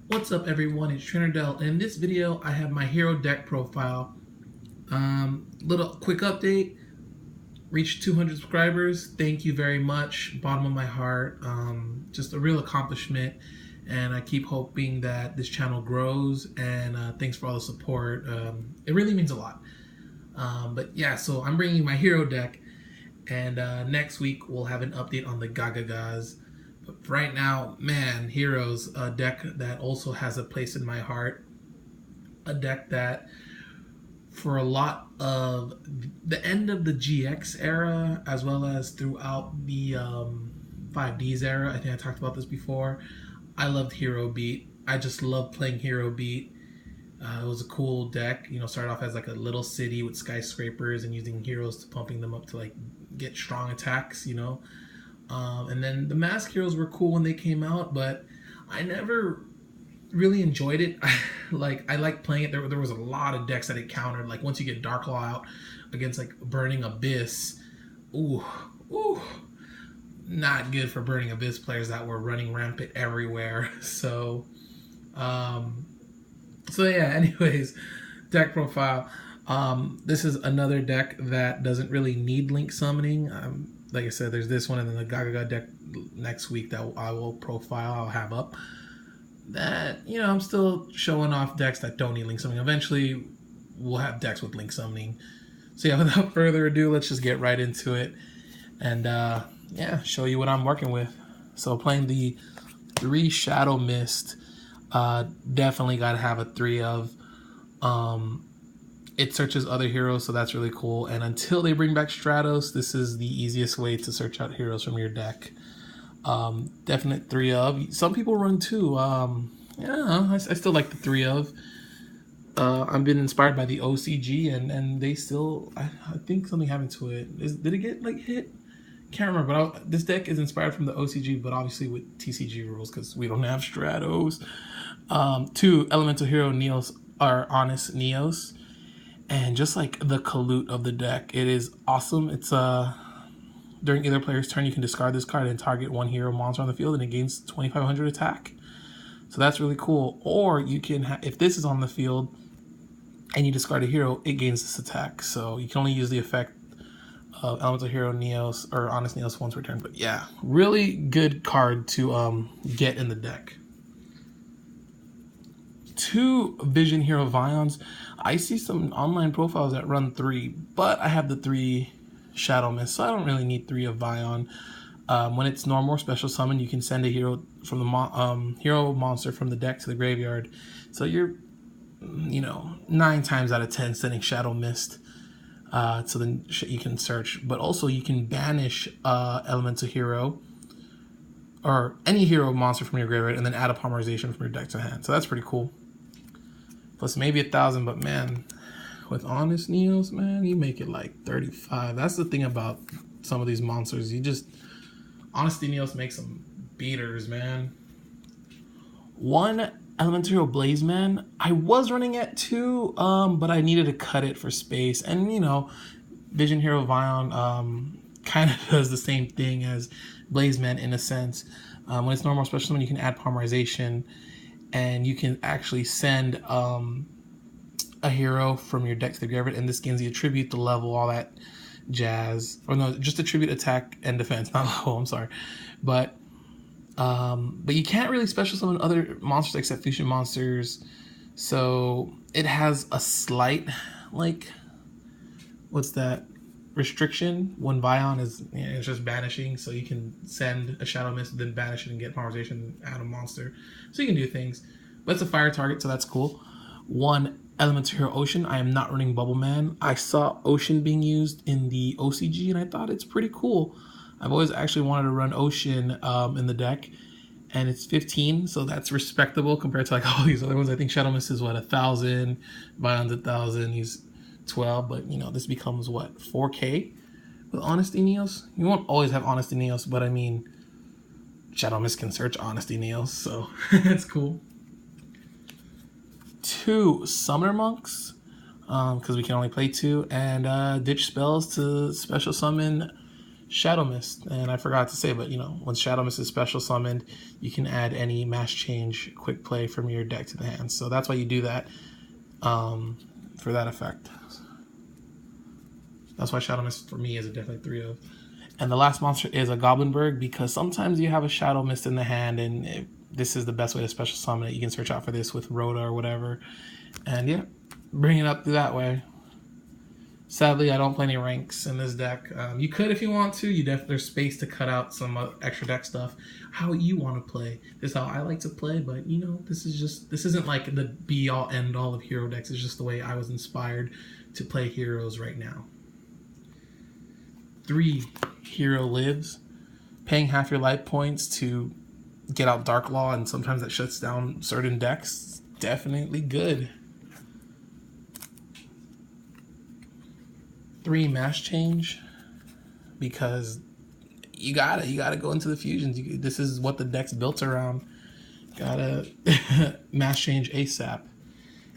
What's up everyone, it's Trinidel, and in this video I have my hero deck profile. Little quick update, reached 200 subscribers, thank you very much, bottom of my heart. Just a real accomplishment, and I keep hoping that this channel grows, and thanks for all the support. It really means a lot. But yeah, so I'm bringing my hero deck, and next week we'll have an update on the Gagagas. But right now, man, Heroes, a deck that also has a place in my heart. A deck that, for a lot of the end of the GX era, as well as throughout the 5Ds era, I think I talked about this before, I loved Hero Beat. I just loved playing Hero Beat. It was a cool deck. You know, started off as like a little city with skyscrapers and using heroes to pumping them up to like get strong attacks, you know. And then the mask heroes were cool when they came out, but I never really enjoyed it. I liked playing it. There was a lot of decks that it countered. Like once you get Darklaw out against like Burning Abyss, ooh, not good for Burning Abyss players that were running rampant everywhere. So yeah. Anyways, deck profile. This is another deck that doesn't really need link summoning. Like I said, there's this one, and then the Gagaga deck next week that I will profile. I'll have up. That, you know, I'm still showing off decks that don't need link summoning. Eventually, we'll have decks with link summoning. So yeah, without further ado, let's just get right into it, and yeah, show you what I'm working with. So playing the 3 Shadow Mist. Definitely got to have a 3 of. It searches other heroes, so that's really cool. And until they bring back Stratos, this is the easiest way to search out heroes from your deck. Definite 3 of. Some people run 2. Yeah, I still like the 3 of. I've been inspired by the OCG, and they still, I think something happened to it. Did it get like hit? Can't remember, but this deck is inspired from the OCG, but obviously with TCG rules because we don't have Stratos. 2 Elemental Hero Neos are Honest Neos. And just like the Kalut of the deck, it is awesome. It's during either player's turn, you can discard this card and target 1 hero monster on the field, and it gains 2,500 attack. So that's really cool. Or you can, if this is on the field and you discard a hero, it gains this attack. So you can only use the effect of Elemental Hero Neos or Honest Neos once per turn. But yeah, really good card to get in the deck. 2 Vision Hero Vions. I see some online profiles that run 3, but I have the 3 Shadow Mist, so I don't really need 3 of Vion. When it's normal or special summon, you can send a hero from the hero monster from the deck to the graveyard. So you're, you know, 9 times out of 10 sending Shadow Mist. So then you can search, but also you can banish Elemental Hero or any hero monster from your graveyard and then add a Polymerization from your deck to hand. So that's pretty cool. Plus maybe 1,000, but man, with Honest Neos, man, you make it like 35. That's the thing about some of these monsters. You just, Honesty Neos makes some beaters, man. 1 Elemental Hero Blazeman. I was running at 2, but I needed to cut it for space. And, you know, Vision Hero Vion kind of does the same thing as Blazeman in a sense. When it's normal special summon, you can add Polymerization, and you can actually send a hero from your deck to the graveyard, and this gains the attribute, the level, all that jazz. Or no, just attribute, attack, and defense, not level, I'm sorry. But you can't really special summon other monsters except fusion monsters. So it has a slight, like, what's that, restriction when Vion is, you know, it's just banishing. So you can send a Shadow Mist, then banish it and get Polymerization, add a monster. So you can do things. But it's a fire target, so that's cool. 1 Elemental Hero Ocean. I am not running Bubble Man. I saw Ocean being used in the OCG, and I thought it's pretty cool. I've always actually wanted to run Ocean in the deck, and it's 15, so that's respectable compared to like all these other ones. I think Shadow Mist is what, 1,000, Vion's 1,000, he's 12, but you know, this becomes what, 4K with Honesty Neos? You won't always have Honesty Neos, but I mean, Shadow Mist can search Honesty Neos, so it's cool. 2 Summoner Monks, because we can only play 2, and ditch spells to special summon Shadow Mist. And I forgot to say, but you know, when Shadow Mist is special summoned, you can add any mass change quick play from your deck to the hand. So that's why you do that for that effect. That's why Shadow Mist for me is a definitely 3-of. And the last monster is a Goblinberg, because sometimes you have a Shadow Mist in the hand, and this is the best way to special summon it. You can search out for this with Rhoda or whatever. And yeah, bring it up through that way. Sadly, I don't play any ranks in this deck. You could if you want to. There's space to cut out some extra deck stuff. How you want to play. This is how I like to play, but you know, this isn't like the be-all, end-all of hero decks. It's just the way I was inspired to play heroes right now. 3 hero lives. Paying half your life points to get out Dark Law, and sometimes that shuts down certain decks. Definitely good. 3 mass change, because you gotta go into the fusions. This is what the deck's built around. Gotta mass change ASAP.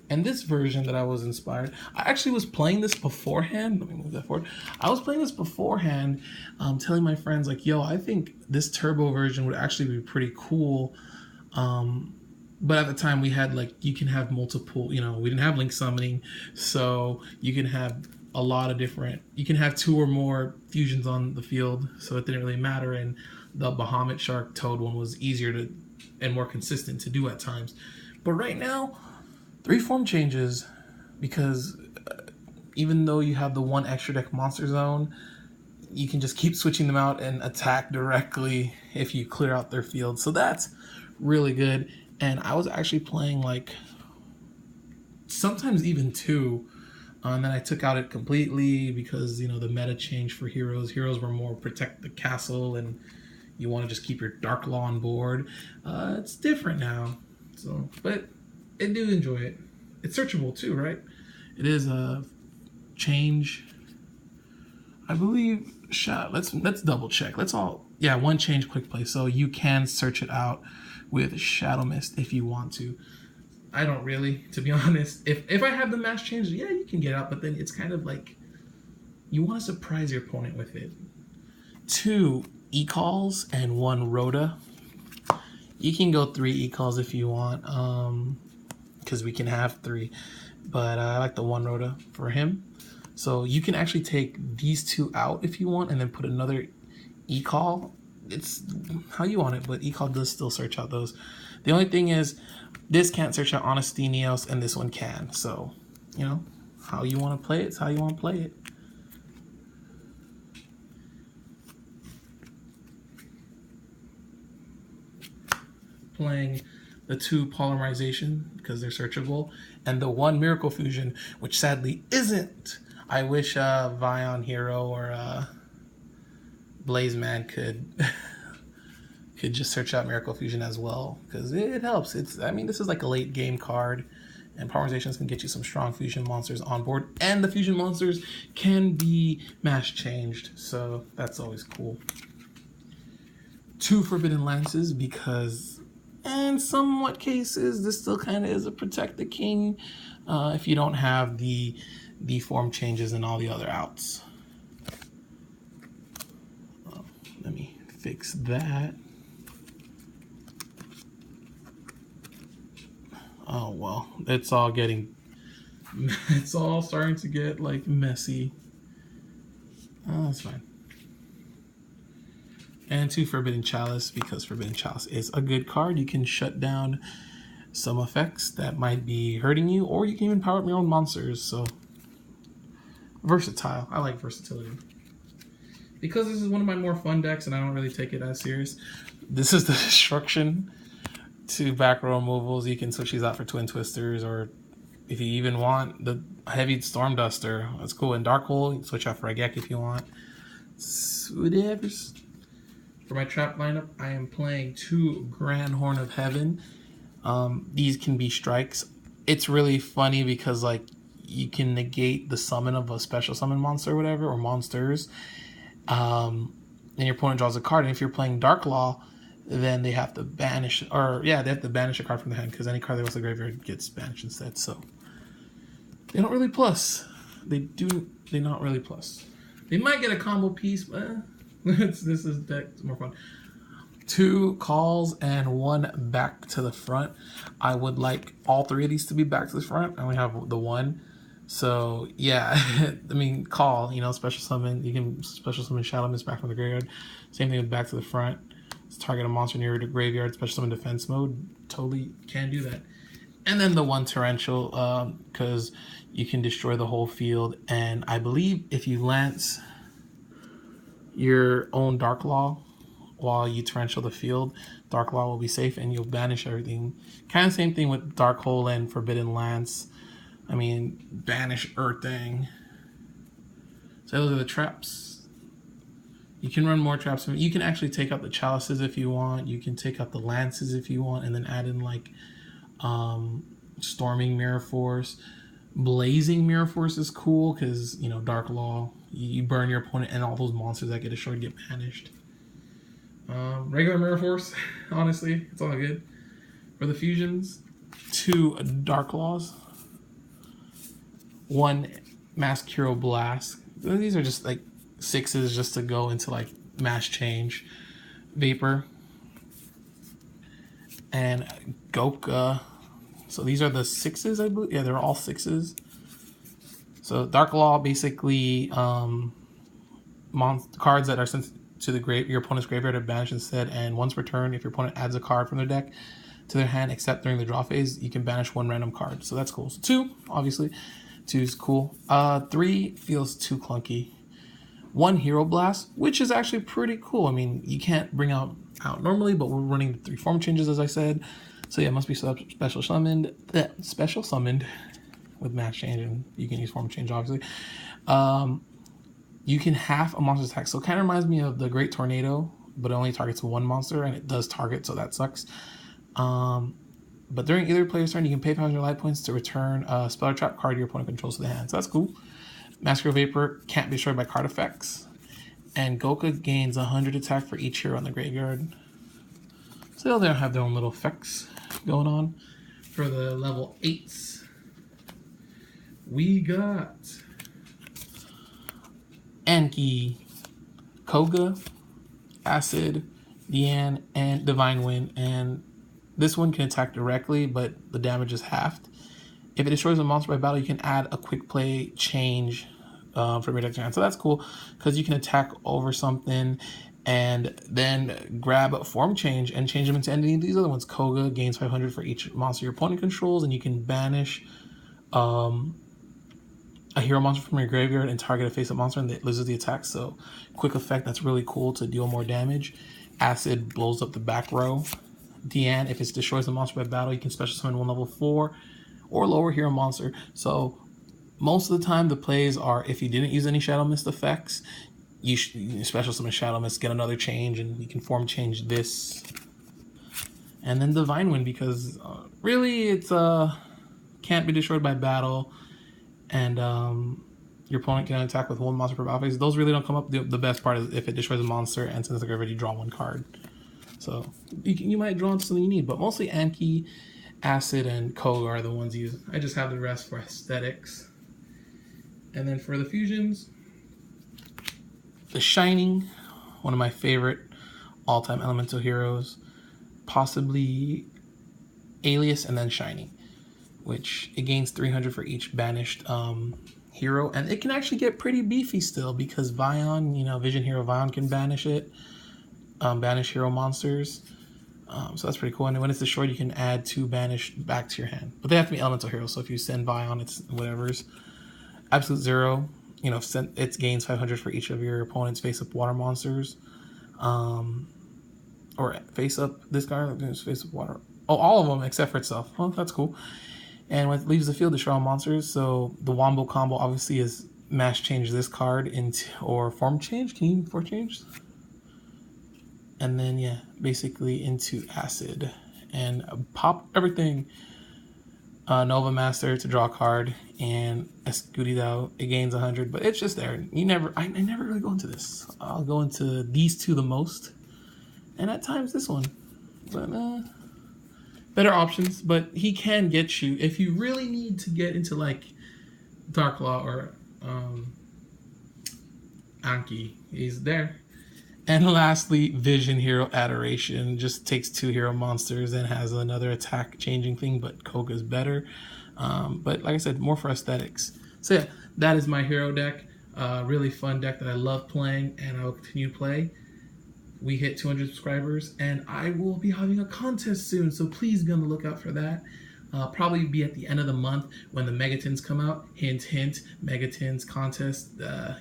And this version that I was inspired, I actually was playing this beforehand. Let me move that forward. I was playing this beforehand, telling my friends like, yo, I think this turbo version would actually be pretty cool. But at the time we had like, you can have multiple, you know, we didn't have link summoning. So you can have a lot of different, you can have 2 or more fusions on the field. So it didn't really matter. And the Bahamut Shark Toad one was easier to and more consistent to do at times. But right now, 3 form changes, because even though you have the 1 extra deck monster zone, you can just keep switching them out and attack directly if you clear out their field. So that's really good. And I was actually playing like sometimes even 2, and then I took out it completely because, you know, the meta changed for heroes. Heroes were more protect the castle, and you want to just keep your Dark Law on board. It's different now. So, but I do enjoy it. It's searchable too, right? It is a change. I believe. Let's double check. Let's all 1 change quick play. So you can search it out with Shadow Mist if you want to. I don't really, to be honest. If I have the mass change, yeah, you can get out, but then it's kind of like you want to surprise your opponent with it. 2 E-calls and 1 Rhoda. You can go 3 E-calls if you want, because we can have 3. But I like the 1 Rhoda for him. So you can actually take these 2 out if you want, and then put another E-call. It's how you want it, but E-call does still search out those. The only thing is, this can't search out Honesty Neos, and this one can. So, you know, how you want to play it's how you want to play it. Playing the 2 Polymerization because they're searchable, and the 1 Miracle Fusion, which sadly isn't. I wish Vion Hero or Blaze Man could just search out Miracle Fusion as well, because it helps. I mean, this is like a late game card, and Polymerizations can get you some strong fusion monsters on board, and the fusion monsters can be mass changed, so that's always cool. 2 Forbidden Lances, because in somewhat cases this still kind of is a protect the king if you don't have the form changes and all the other outs. Let me fix that. Oh well, it's all starting to get like messy. Oh, that's fine. And 2 Forbidden Chalice, because Forbidden Chalice is a good card. You can shut down some effects that might be hurting you, or you can even power up your own monsters. So versatile. I like versatility. Because this is one of my more fun decks and I don't really take it as serious. This is the Destruction. 2 back row removals. You can switch these out for Twin Twisters, or if you even want the Heavy Storm Duster, that's cool. And Dark Hole, you can switch out for Agek if you want. Whatever. For my trap lineup, I am playing 2 Grand Horn of Heaven. These can be strikes. It's really funny because like you can negate the summon of a special summon monster or whatever, or monsters. And your opponent draws a card, and if you're playing Dark Law, then they have to banish, they have to banish a card from the hand, because any card that goes to the graveyard gets banished instead. So they don't really plus. They not really plus. They might get a combo piece, but This is deck more fun. 2 calls and 1 back to the front. I would like all 3 of these to be back to the front. I only have the 1. So yeah, I mean, call, special summon. You can special summon Shadow Mist back from the graveyard. Same thing with back to the front. Let's target a monster near the graveyard, special summon defense mode. Totally can do that. And then the 1 torrential, because you can destroy the whole field. And I believe if you lance your own Dark Law while you torrential the field, Dark Law will be safe and you'll banish everything. Kind of same thing with Dark Hole and Forbidden Lance. I mean, banish Earthing. So those are the traps. You can run more traps. You can actually take out the chalices if you want. You can take out the lances if you want, and then add in like Storming Mirror Force. Blazing Mirror Force is cool because, Dark Law. You burn your opponent and all those monsters that get destroyed get banished. Regular Mirror Force, honestly, it's all good. For the fusions, 2 Dark Laws. 1 Mask Hero Blast. These are just like 6s just to go into like Mass Change. Vapor. And Goka. So these are the 6s, I believe. Yeah, they're all 6s. So Dark Law basically cards that are sent to your opponent's graveyard are banished instead, and once per turn, if your opponent adds a card from their deck to their hand except during the draw phase, you can banish 1 random card. So that's cool. So 2, obviously. 2 is cool. 3 feels too clunky. 1 Hero Blast, which is actually pretty cool. I mean, you can't bring out normally, but we're running the 3 form changes, as I said. So yeah, it must be special summoned. Special summoned with Mass Change, and you can use form change, obviously. You can half a monster's attack. So it kind of reminds me of the Great Tornado, but it only targets 1 monster, and it does target, so that sucks. But during either player's turn, you can pay 500 life points to return a spell or trap card your opponent controls to the hand. So that's cool. Mask Hero Vapor can't be destroyed by card effects. And Goka gains 100 attack for each hero on the graveyard. So they'll have their own little effects going on. For the level 8s, we got Anki, Koga, Acid, Deanne, and Divine Wind. And this one can attack directly, but the damage is halved. If it destroys a monster by battle, you can add a quick play change from your deck to hand. So that's cool because you can attack over something and then grab a form change and change them into any of these other ones. Koga gains 500 for each monster your opponent controls, and you can banish a hero monster from your graveyard and target a face-up monster, and it loses the attack. So quick effect that's really cool to deal more damage. Acid blows up the back row. Deanne, if it destroys a monster by battle, you can special summon 1 level 4 or lower hero monster. So most of the time the plays are, if you didn't use any Shadow Mist effects, you special summon Shadow Mist, get another change, and you can form change this. And then Divine Wind, because really it's can't be destroyed by battle, and your opponent can attack with 1 monster per battle phase. Those really don't come up. The best part is if it destroys a monster and since the graveyard you draw 1 card. So you might draw into something you need, but mostly Anki, Acid, and Koga are the ones used. I just have the rest for aesthetics. And then for the fusions, the Shining, one of my favorite all-time elemental heroes, possibly Alias and then Shining, which it gains 300 for each banished hero, and it can actually get pretty beefy still because Vion, Vision Hero Vion can banish it. Banish hero monsters, so that's pretty cool. And when it's destroyed, you can add 2 banished back to your hand, but they have to be elemental heroes. So if you send Vion, it's whatever's. Absolute Zero, it gains 500 for each of your opponent's face-up water monsters, or face-up this card face-up water. Oh, all of them except for itself. Well, that's cool. And when it leaves the field, destroy all monsters. So the Wombo combo obviously is Mass Change this card into or form change. Can you form change? And then, yeah, basically into Acid. And pop everything. Nova Master to draw a card. And Escuridao, it gains 100. But it's just there. I never really go into this. I'll go into these 2 the most. And at times this one. But, better options. But he can get you, if you really need to get into, like, Dark Law or Anki, he's there. And lastly, Vision Hero Adoration. Just takes 2 hero monsters and has another attack changing thing, but Koga's better. But like I said, more for aesthetics. So yeah, that is my hero deck. Really fun deck that I love playing, and I will continue to play. We hit 200 subscribers, and I will be having a contest soon, so please be on the lookout for that. Probably be at the end of the month when the Megatins come out. Hint, hint, Megatins contest.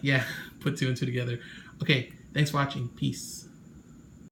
Yeah, put 2 and 2 together. Okay, thanks for watching. Peace.